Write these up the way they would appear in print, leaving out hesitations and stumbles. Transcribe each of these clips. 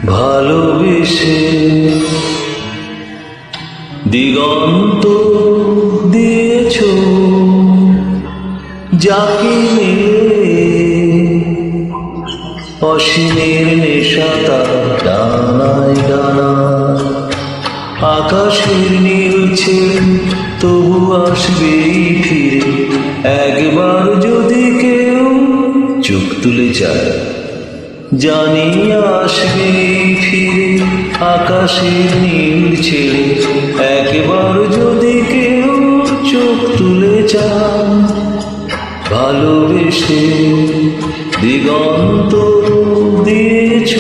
ভালোবেসে দিগন্ত দিয়েছ যাকে অসীমের নেশা তার ডানায় ডানায় আকাশের নীলছে তবু আসবেই ফিরে একবার যদি কেউ চোখ তুলে যায় জানি আসবে ফিরে আকাশের নীল ছেড়ে একবার যদি কেউ চোখ তুলে যায় ভালোবেসে দিগন্ত দিয়েছ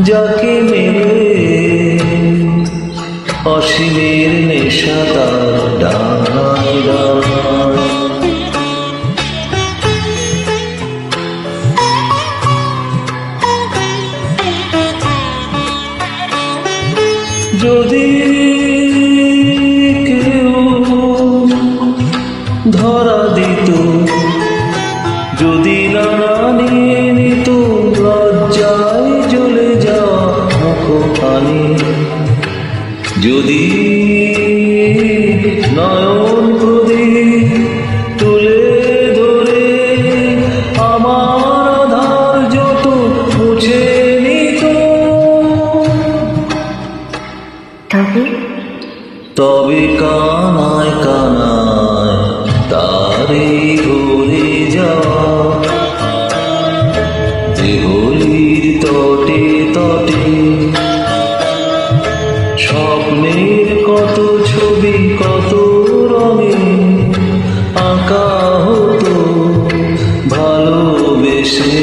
যাকে মেরে অসীমের নেশা তার ডানায় ডানায় যদি কেউ ধরা দিত যদি না নিয়ে নিত লজ্জায় জ্বলে যাওয়া মুখখানি যদি নয়ন প্রদীপ তুলে ধরে আমার আধার যত মুছে নিত তবে কানায় কানায় তারে ঘুরে যাওয়া দেহলির তটে তটে স্বপ্নের কত ছবি কত রঙে আঁকা হতো ভালোবেসে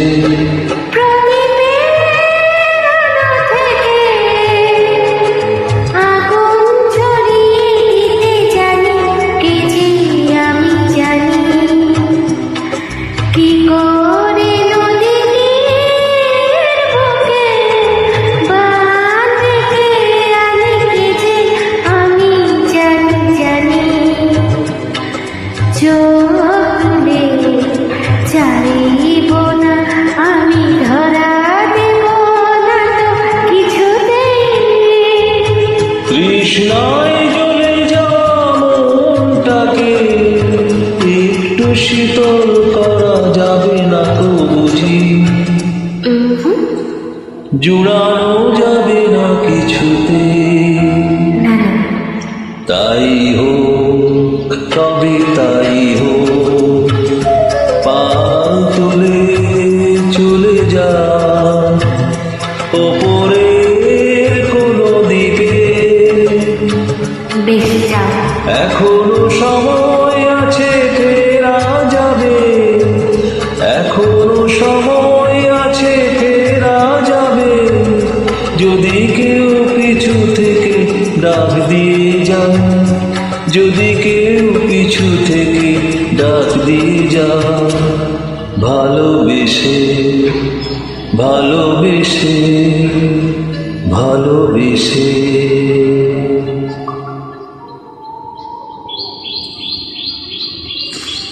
তৃষ্ণায় জ্বলে যাওয়া মনটাকে একটু শীতল করা যাবে না তো বুঝি জুড়ানো যাবে না কিছুতে তাই হোক তবে তাই হোক পাল তুলে চলে যা ওপরের কোনো দিকে এখনো সময় আছে ফেরা যাবে এখনো সময় আছে ফেরা যাবে যদি কেউ পিছু থেকে ডাক দিয়ে যায় যদি কেউ পিছু থেকে ডাক দিয়ে যায় ভালোবেসে ভালোবেসে ভালোবেসে